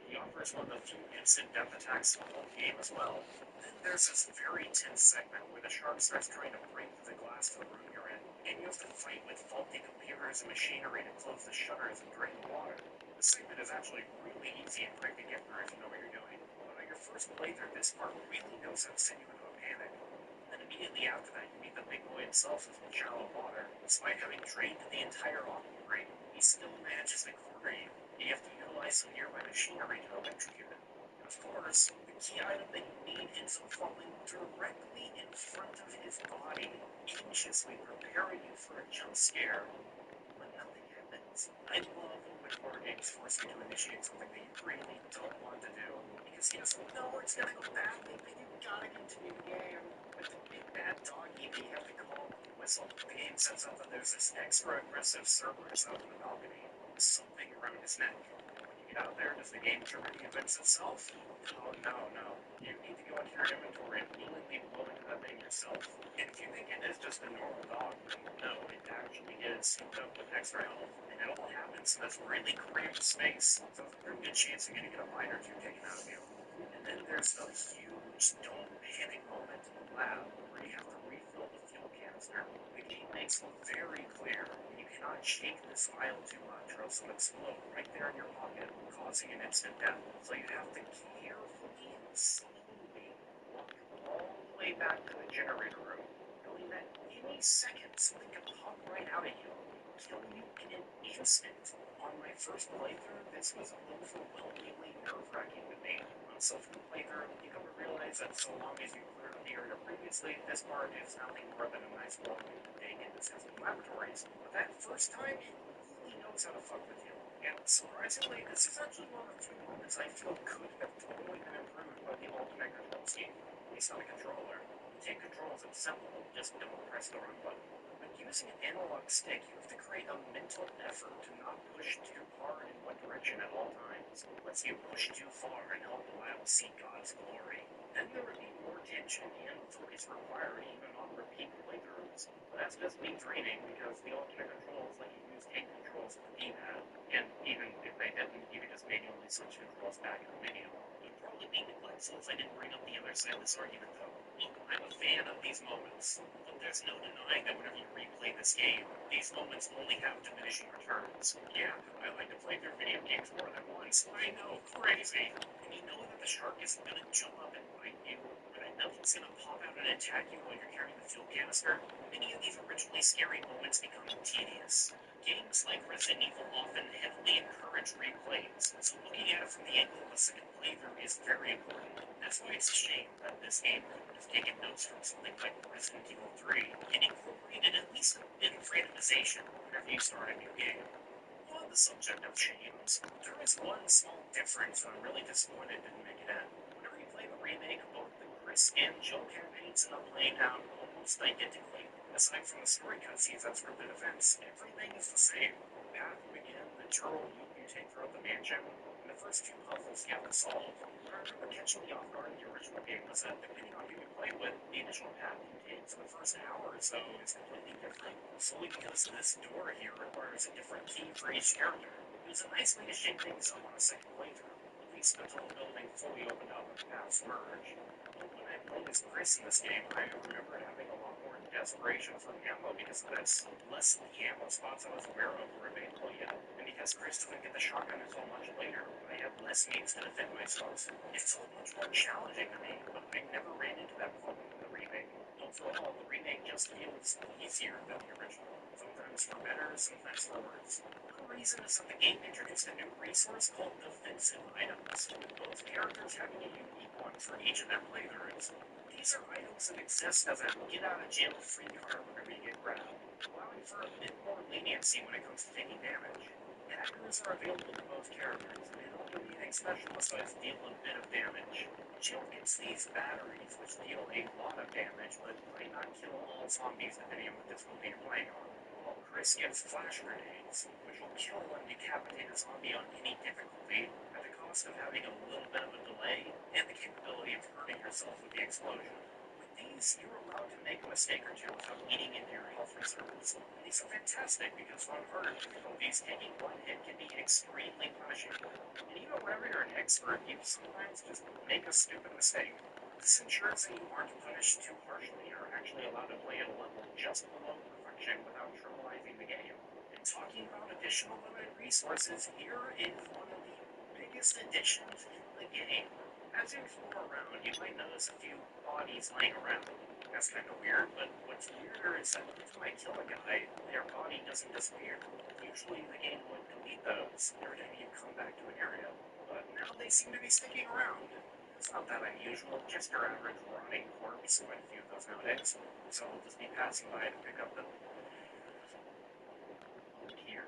He offers one of the few instant death attacks in the whole game as well. Then there's this very tense segment where the shark starts trying to break through the glass to the room you're in, and you have to fight with faulty computers and machinery to close the shutters and drain the water. The segment is actually really easy and quick to get through if you know what you're doing, but on your first playthrough, this part really knows how to send you into a panic. Then immediately after that, you meet the big boy himself who's in shallow water. Despite having drained the entire aqua ring, he still manages to corner you. You have to utilize some nearby machinery to electrocute it. And of course, the key item that you need ends up falling directly in front of his body, anxiously preparing you for a jump scare. But nothing happens. I love when horror games force you to initiate something that you really don't want to do, because you just know it's gonna go badly, but you gotta continue the game. With the big bad doggy that you have to call on the whistle, the game sets up that there's this extra aggressive Cerberus out on the balcony, with something around his neck. And when you get out there, does the game trigger the events itself? Oh no. You need to go into your inventory and willingly blow into that thing yourself. And if you think it is just a normal dog, then no, it actually is souped up with extra health. And it all happens in this really cramped space, so there's a pretty good chance you're gonna get a bite or two taken out of you. And then there's the huge don't panic moment in the lab where you have to refill the fuel canister. The game makes it very clear that you cannot shake this vial too much or else it'll explode right there in your pocket, causing an instant death. So you have to carefully and slowly walk all the way back to the generator room, knowing that any second something could pop right out at you, kill you in an instant. On my first playthrough, this was overwhelmingly nerve-wracking to me. On subsequent playthrough, you come to realize that so long as you cleared the area previously, this part is nothing more than a nice walking dig into system laboratories. But that first time, it really knows how to fuck with you. And surprisingly, this is actually one of the few moments I feel could have totally been improved by the alternate control scheme. At least on the controller. The take controls, it's simple, just don't press the run button. But using an analog stick, you have to create a mental effort to not push too hard in one direction at all times. Lets you push too far and help the lab see God's glory. Then there would be more tension and focus required even on repeat playthroughs. But that's just me dreaming because the alternate controls let you use take controls with the D-pad. And even if they didn't, you could just manually switch controls back in the menu. You'd probably be neglectful if I didn't bring up the other side of this argument though. Look, I'm a fan of these moments, but there's no denying that whenever you replay this game, these moments only have diminishing returns. Yeah, I like to play through video games more than once. I know, crazy. And you know that the shark isn't gonna jump up and bite you, or that nothing's gonna pop out and attack you while you're carrying the fuel canister. Many of these originally scary moments become tedious. Games like Resident Evil often heavily encourage replays, so looking at it from the angle of a second playthrough is very important. That's why it's a shame that this game couldn't have taken notes from something like Resident Evil 3 and incorporated at least a bit of randomization whenever you start a new game. On the subject of shames, there is one small difference that I'm really disappointed didn't make it in. Whenever you play the remake, both the Chris and Jill campaigns end up playing out almost identically. Aside from the story cutscenes and scripted events, everything is the same. The path you begin, the journal you take throughout the mansion, and the first few puzzles you have to solve. What I remember catching me off guard in the original game was that depending on who you play with, the initial path you take for the first hour or so is completely different, solely because this door here requires a different key for each character. It was a nice way to shake things up on a second playthrough, at least until the building fully opened up and the paths merged. When I played as Chris in this game, I remember having a lot more desperation for ammo because of this. Less of the ammo spots I was aware of were available yet, and because Chris doesn't get the shotgun until much later, I have less means to defend myself. It felt much more challenging to me, but I never ran into that problem in the remake. Overall, the remake just feels easier than the original. Sometimes for better, sometimes for worse. One reason is that the game introduced a new resource called defensive items, with both characters having a unique one for each of their playthroughs. These are items that exist as a get-out-of-jail-free card whenever you get grabbed, allowing for a bit more leniency when it comes to taking damage. Daggers are available to both characters, and they don't do anything special besides deal a bit of damage. Jill gets these batteries, which deal a lot of damage, but might not kill all zombies depending on the difficulty you're playing on. While Chris gets flash grenades, which will kill and decapitate a zombie on any difficulty, at the cost of having a little bit of a delay and the capability of hurting yourself with the explosion. With these, you're allowed to make a mistake or two without eating into your health reserves. And these are fantastic because on harder difficulties, taking one hit can be extremely punishing. And even whenever you're an expert, you sometimes just make a stupid mistake. This ensures that you aren't punished too harshly and are actually allowed to play at a level just below perfection without trivializing the game. And talking about additional limited resources, here is one of the biggest additions in the game. As you explore around, you might notice a few bodies laying around. That's kind of weird, but what's weirder is that every time I kill a guy, their body doesn't disappear. Usually the game would delete those every time you come back to an area, but now they seem to be sticking around. It's not that unusual, just your average rotting corpse, quite a few of those nowadays. So we'll just be passing by to pick up the... here.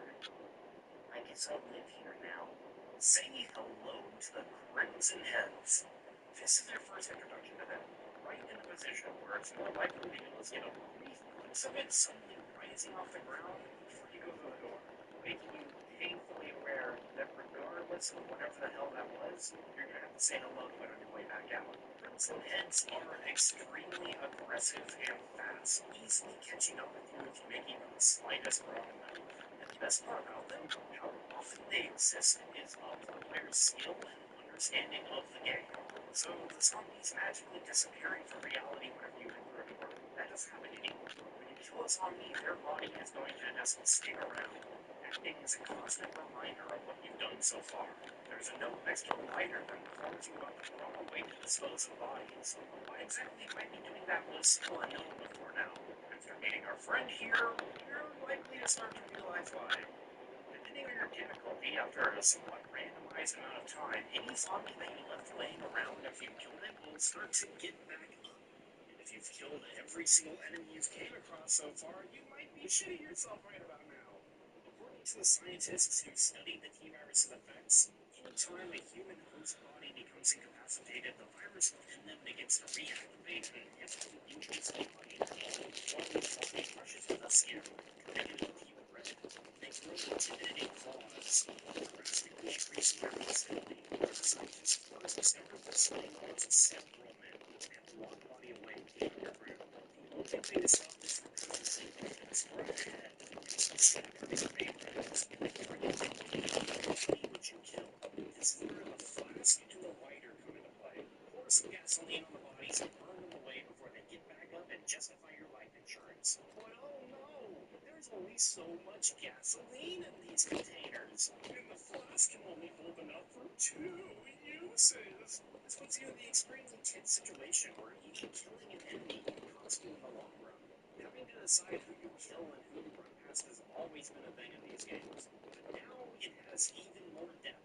I guess I'll live here now. Say hello to the Crimson Heads. This is their first introduction to them, right in a position where it's more likely that you'll just get a brief glimpse of it suddenly rising off the ground before you go through the door, making you painfully aware that regardless of whatever the hell that was, you're gonna have to say hello to it on your way back out. Crimson Heads are extremely aggressive and fast, easily catching up with you if you make even the slightest wrong move. And the best part about them, how often they exist, is of the player's skill and understanding of the game. So the zombies magically disappearing from reality whenever you enter a door, that doesn't happen anymore. When you kill a zombie, their body is going to in essence stay around, acting as a constant reminder of what you've done so far. There's a note next to a lighter that informs you about the proper way to dispose of bodies. Why exactly you might be doing that was still unknown before now. After meeting our friend here, you're likely to start to realize why. Depending on your difficulty, after a somewhat randomized amount of time, any zombie that you left laying around after you killed it will start to get back up. And if you've killed every single enemy you've came across so far, you might be shitting yourself right about now. According to the scientists who studied the T-virus's effects, anytime a human host body becomes incapacitated, the virus within them begins to reactivate and heavily injures the body. One body brushes with the skin, turning it into pure red. They grow intimidating claws, drastically increasing their visibility. The scientists first discovered this thing was several men and one body away from the underground. The only way to stop this from happening is for a head and some stackers made reds. See what you kill. This is where the flask into a lighter come into play. Pour some gasoline on the bodies and burn them away before they get back up and justify your life insurance. But oh no! There's only so much gasoline in these containers, and the flask can only hold enough for 2 uses. This puts you in the extremely tense situation where even killing an enemy can cost you in the long run. Having to decide who you kill and who you run past has always been a thing in these games, but now it has even more depth.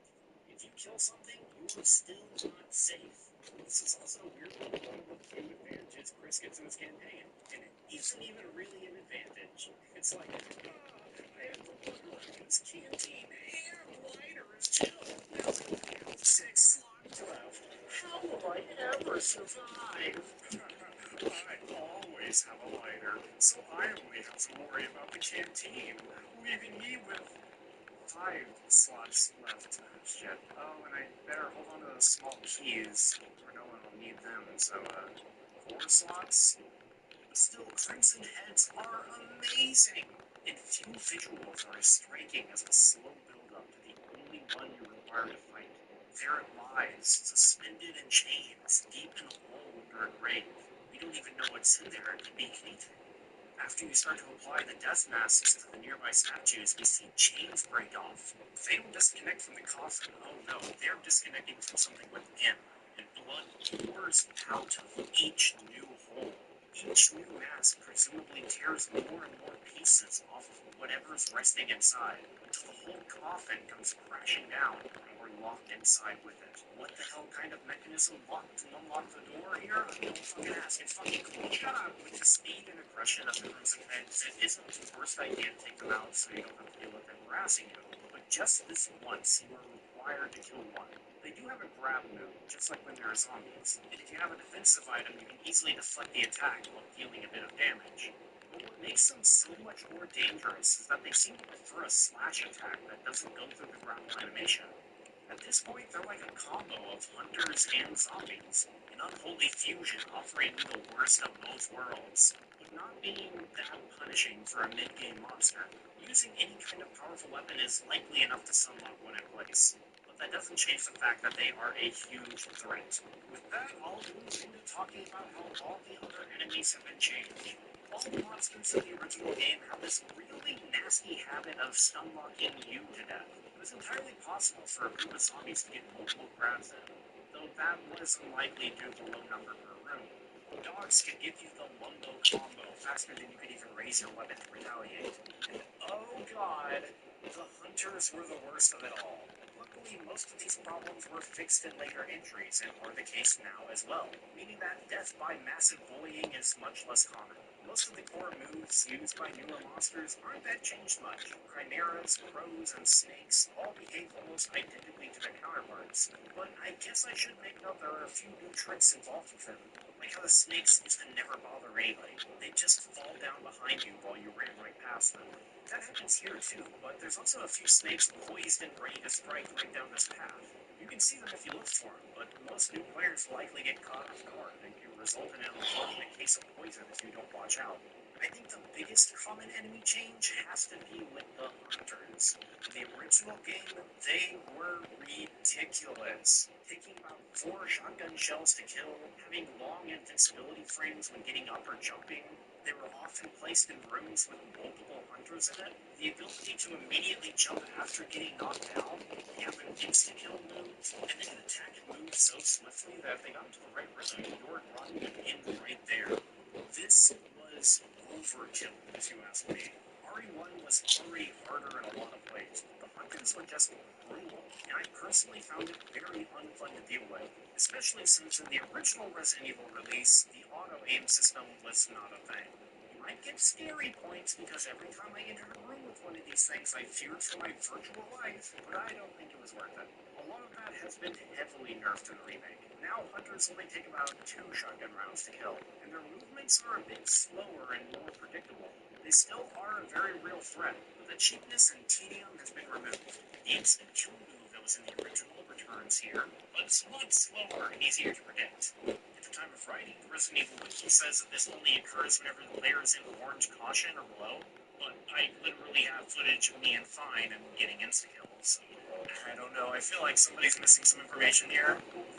If you kill something, you are still not safe. This is also weirdly one of the few advantages Chris gets in his campaign, and it isn't even really an advantage. It's like, I have to look at this canteen and lighters too. Now I only have 6 slots left. How will I ever survive? I always have a lighter, so I only have to worry about the canteen, leaving me with 5 slots left. Shit. Oh, and I better hold on to those small keys, or no one will need them. So, 4 slots? But still, Crimson Heads are amazing! And few visuals are as striking as the slow build-up to the only one you require to fight. There it lies, suspended in chains, deep in a hole under a grave. We don't even know what's in there. It could be anything. After you start to apply the death masks to the nearby statues, we see chains break off. They don't disconnect from the coffin. Oh no, they're disconnecting from something within. And blood pours out of each new hole. Each new mask presumably tears more and more pieces off of whatever's resting inside, until the whole coffin comes crashing down, and we're locked inside with it. What the hell kind of mechanism locked and unlocked the door here? Don't fucking ask. It's fucking cool. Shut up! With the speed and aggression of the Crimson Heads, it isn't the worst idea to take them out so you don't have to deal with them harassing you. But just this once, you are required to kill one. They do have a grab move, just like when there are zombies, and if you have a defensive item, you can easily deflect the attack while dealing a bit of damage. But what makes them so much more dangerous is that they seem to prefer a slash attack that doesn't go through the grapple animation. At this point, they're like a combo of hunters and zombies, an unholy fusion offering you the worst of both worlds, but not being that punishing for a mid-game monster. Using any kind of powerful weapon is likely enough to sunlock one in place, but that doesn't change the fact that they are a huge threat. With that, I'll move into talking about how all the other enemies have been changed. All the monsters in the original game have this really nasty habit of stunlocking you to death. It was entirely possible for a group of zombies to get multiple grabs in, though that was unlikely due to the low number per room. Dogs could give you the Lumbo combo faster than you could even raise your weapon to retaliate. And oh god, the hunters were the worst of it all. Luckily, most of these problems were fixed in later entries and are the case now as well, meaning that death by massive bullying is much less common. Most of the core moves used by newer monsters aren't that changed much. Chimeras, crows, and snakes all behave almost identically to their counterparts, but I guess I should make note there are a few new tricks involved with them, like how the snakes used to never bother anybody. They'd just fall down behind you while you ran right past them. That happens here too, but there's also a few snakes poised and ready to strike right down this path. You can see them if you look for them, but most new players likely get caught off guard and can result in an unfortunate case of poison if you don't watch out. I think the biggest common enemy change has to be with the hunters. In the original game, they were ridiculous. Taking about 4 shotgun shells to kill, having long invincibility frames when getting up or jumping. They were often placed in rooms with multiple hunters in it. The ability to immediately jump after getting knocked down, have an insta-kill move, and they could attack and move so swiftly that if they got into the right rhythm, your run would end right there. This was overkill, if you ask me. RE1 was already harder in a lot of ways. The hunters were just brutal, and I personally found it very unfun to deal with, especially since in the original Resident Evil release, the auto-aim system was not a thing. You might get scary points because every time I entered a room with one of these things, I feared for my virtual life, but I don't think it was worth it. A lot of that has been heavily nerfed in the remake. Now hunters only take about 2 shotgun rounds to kill, and their movements are a bit slower and more predictable. They still are a very real threat, but the cheapness and tedium has been removed. The instant kill move that was in the original returns here, but it's much slower and easier to predict. At the time of writing, the Resident Evil Wiki says that this only occurs whenever the player is in orange caution or below, but I literally have footage of me and Fine and getting insta-kills, so I don't know, I feel like somebody's missing some information here.